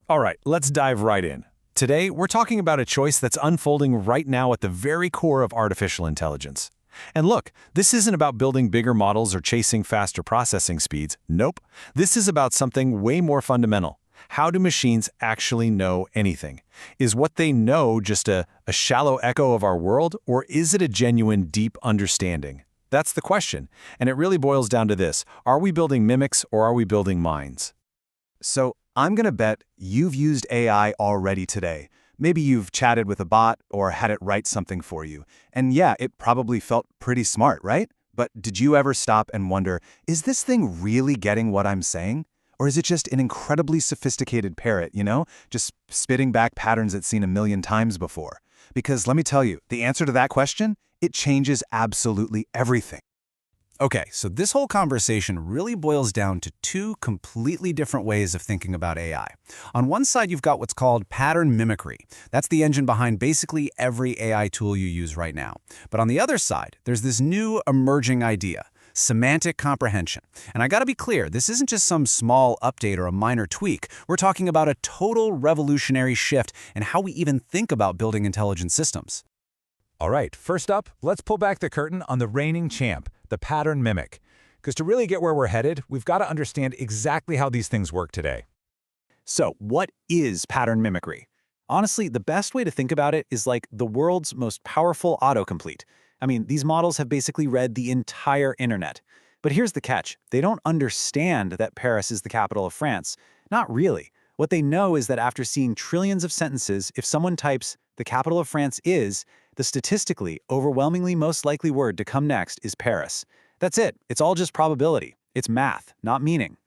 All right, let's dive right in. Today, we're talking about a choice that's unfolding right now at the very core of artificial intelligence. And look, this isn't about building bigger models or chasing faster processing speeds. Nope. This is about something way more fundamental. How do machines actually know anything? Is what they know just a shallow echo of our world, or is it a genuine, deep understanding? That's the question, and it really boils down to this. Are we building mimics, or are we building minds? So I'm going to bet you've used AI already today. Maybe you've chatted with a bot or had it write something for you. And yeah, it probably felt pretty smart, right? But did you ever stop and wonder, is this thing really getting what I'm saying? Or is it just an incredibly sophisticated parrot, just spitting back patterns it's seen a million times before? Because let me tell you, the answer to that question, it changes absolutely everything. Okay, so this whole conversation really boils down to two completely different ways of thinking about AI. On one side, you've got what's called pattern mimicry. That's the engine behind basically every AI tool you use right now. But on the other side, there's this new emerging idea, semantic comprehension. And I gotta be clear, this isn't just some small update or a minor tweak. We're talking about a total revolutionary shift in how we even think about building intelligent systems. All right, first up, let's pull back the curtain on the reigning champ, the pattern mimic. Because to really get where we're headed, we've got to understand exactly how these things work today. So, what is pattern mimicry? Honestly, the best way to think about it is like the world's most powerful autocomplete. I mean, these models have basically read the entire internet. But here's the catch. They don't understand that Paris is the capital of France. Not really. What they know is that after seeing trillions of sentences, if someone types, "the capital of France is," the statistically, overwhelmingly most likely word to come next is Paris. That's it. It's all just probability. It's math, not meaning.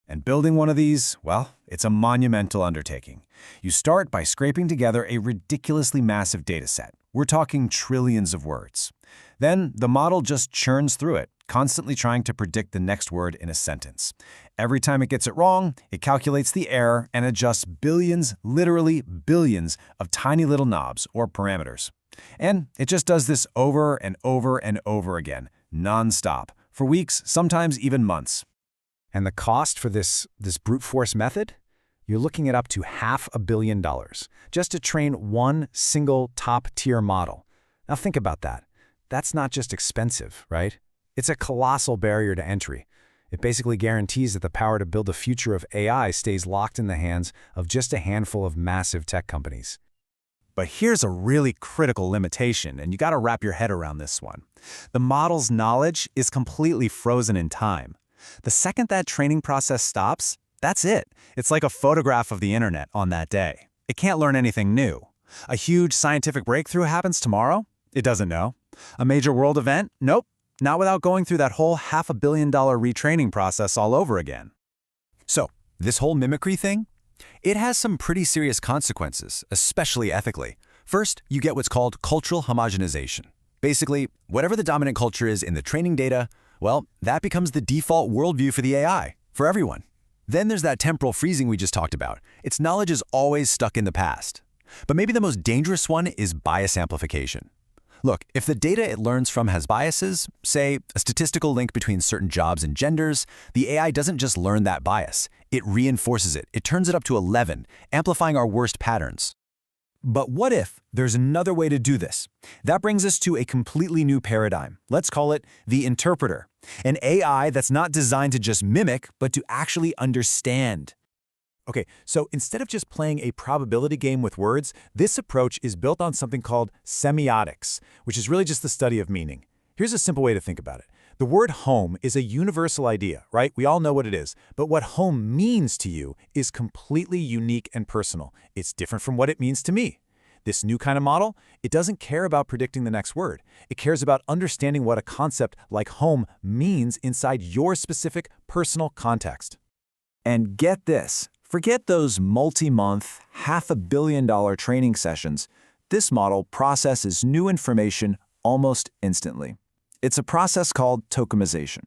And building one of these, well, it's a monumental undertaking. You start by scraping together a ridiculously massive data set. We're talking trillions of words. Then the model just churns through it, constantly trying to predict the next word in a sentence. Every time it gets it wrong, it calculates the error and adjusts billions, literally billions, of tiny little knobs or parameters. And it just does this over and over and over again, non-stop, for weeks, sometimes even months. And the cost for this brute force method? You're looking at up to $500 million just to train one single top-tier model. Now think about that. That's not just expensive, right? It's a colossal barrier to entry. It basically guarantees that the power to build the future of AI stays locked in the hands of just a handful of massive tech companies. But here's a really critical limitation, and you got to wrap your head around this one. The model's knowledge is completely frozen in time. The second that training process stops, that's it. It's like a photograph of the internet on that day. It can't learn anything new. A huge scientific breakthrough happens tomorrow? It doesn't know. A major world event? Nope. Not without going through that whole $500 million retraining process all over again. So, this whole mimicry thing? It has some pretty serious consequences, especially ethically. First, you get what's called cultural homogenization. Basically, whatever the dominant culture is in the training data, well, that becomes the default worldview for the AI, for everyone. Then there's that temporal freezing we just talked about. Its knowledge is always stuck in the past. But maybe the most dangerous one is bias amplification. Look, if the data it learns from has biases, say a statistical link between certain jobs and genders, the AI doesn't just learn that bias. It reinforces it. It turns it up to 11, amplifying our worst patterns. But what if there's another way to do this? That brings us to a completely new paradigm. Let's call it the interpreter. An AI that's not designed to just mimic, but to actually understand. Okay, so instead of just playing a probability game with words, this approach is built on something called semiotics, which is really just the study of meaning. Here's a simple way to think about it. The word home is a universal idea, right? We all know what it is. But what home means to you is completely unique and personal. It's different from what it means to me. This new kind of model, it doesn't care about predicting the next word. It cares about understanding what a concept like home means inside your specific personal context. And get this. Forget those multi-month, $500 million training sessions. This model processes new information almost instantly. It's a process called tokenization.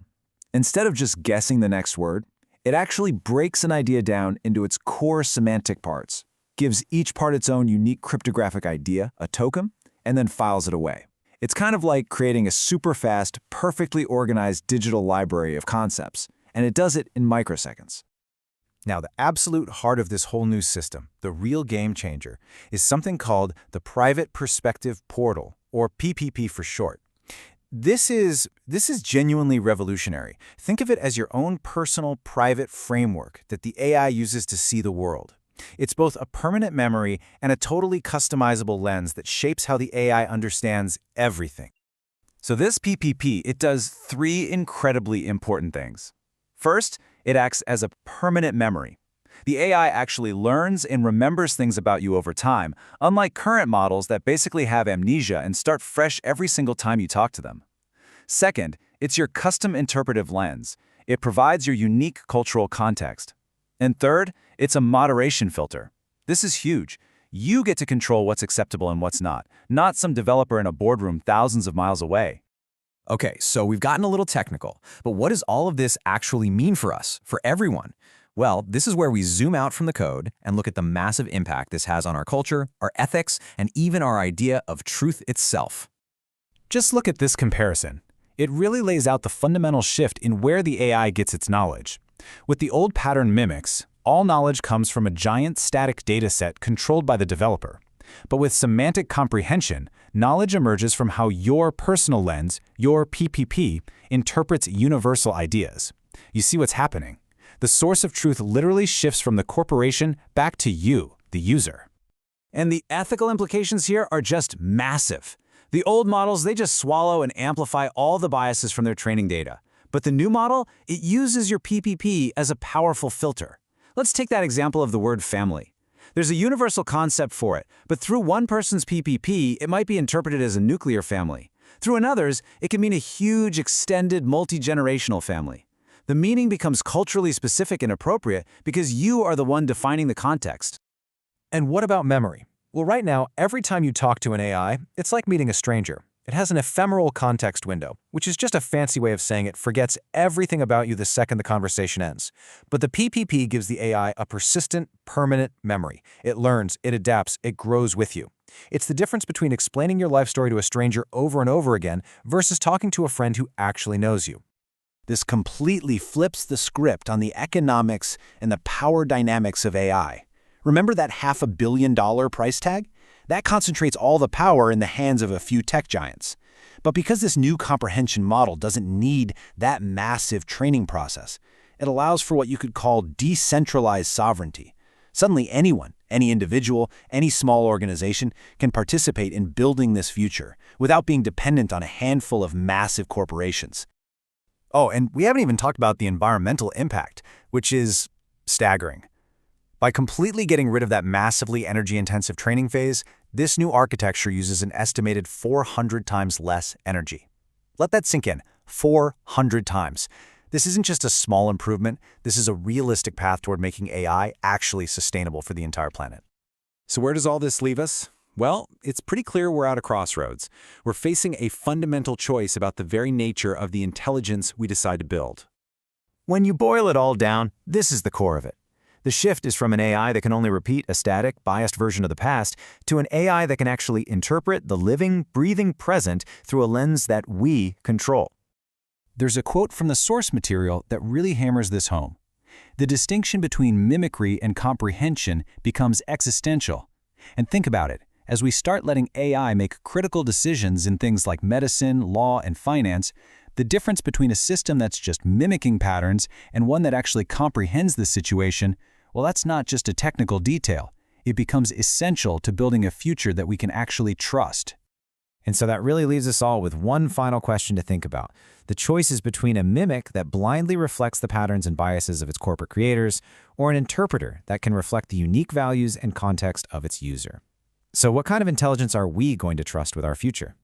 Instead of just guessing the next word, it actually breaks an idea down into its core semantic parts, gives each part its own unique cryptographic idea, a token, and then files it away. It's kind of like creating a super fast, perfectly organized digital library of concepts, and it does it in microseconds. Now, the absolute heart of this whole new system, the real game changer, is something called the Private Perspective Portal, or PPP for short. This is genuinely revolutionary. Think of it as your own personal private framework that the AI uses to see the world. It's both a permanent memory and a totally customizable lens that shapes how the AI understands everything. So this PPP, it does three incredibly important things. First, it acts as a permanent memory. The AI actually learns and remembers things about you over time, unlike current models that basically have amnesia and start fresh every single time you talk to them. Second, it's your custom interpretive lens. It provides your unique cultural context. And third, it's a moderation filter. This is huge. You get to control what's acceptable and what's not some developer in a boardroom thousands of miles away. Okay, so we've gotten a little technical, but what does all of this actually mean for us, for everyone? Well, this is where we zoom out from the code and look at the massive impact this has on our culture, our ethics, and even our idea of truth itself. Just look at this comparison. It really lays out the fundamental shift in where the AI gets its knowledge. With the old pattern mimics, all knowledge comes from a giant static dataset controlled by the developer. But with semantic comprehension, knowledge emerges from how your personal lens, your PPP, interprets universal ideas. You see what's happening? The source of truth literally shifts from the corporation back to you, the user. And the ethical implications here are just massive. The old models, they just swallow and amplify all the biases from their training data. But the new model, it uses your PPP as a powerful filter. Let's take that example of the word family. There's a universal concept for it, but through one person's PPP, it might be interpreted as a nuclear family. Through another's, it can mean a huge, extended, multi-generational family. The meaning becomes culturally specific and appropriate because you are the one defining the context. And what about memory? Well, right now, every time you talk to an AI, it's like meeting a stranger. It has an ephemeral context window, which is just a fancy way of saying it forgets everything about you the second the conversation ends. But the PPP gives the AI a persistent, permanent memory. It learns, it adapts, it grows with you. It's the difference between explaining your life story to a stranger over and over again versus talking to a friend who actually knows you. This completely flips the script on the economics and the power dynamics of AI. Remember that $500 million price tag? That concentrates all the power in the hands of a few tech giants. But because this new comprehension model doesn't need that massive training process, it allows for what you could call decentralized sovereignty. Suddenly anyone, any individual, any small organization can participate in building this future without being dependent on a handful of massive corporations. Oh, and we haven't even talked about the environmental impact, which is staggering. By completely getting rid of that massively energy-intensive training phase, this new architecture uses an estimated 400 times less energy. Let that sink in, 400 times. This isn't just a small improvement, this is a realistic path toward making AI actually sustainable for the entire planet. So where does all this leave us? Well, it's pretty clear we're at a crossroads. We're facing a fundamental choice about the very nature of the intelligence we decide to build. When you boil it all down, this is the core of it. The shift is from an AI that can only repeat a static, biased version of the past to an AI that can actually interpret the living, breathing present through a lens that we control. There's a quote from the source material that really hammers this home. The distinction between mimicry and comprehension becomes existential. And think about it. As we start letting AI make critical decisions in things like medicine, law, and finance, the difference between a system that's just mimicking patterns and one that actually comprehends the situation, well, that's not just a technical detail. It becomes essential to building a future that we can actually trust. And so that really leaves us all with one final question to think about. The choice is between a mimic that blindly reflects the patterns and biases of its corporate creators, or an interpreter that can reflect the unique values and context of its user. So what kind of intelligence are we going to trust with our future?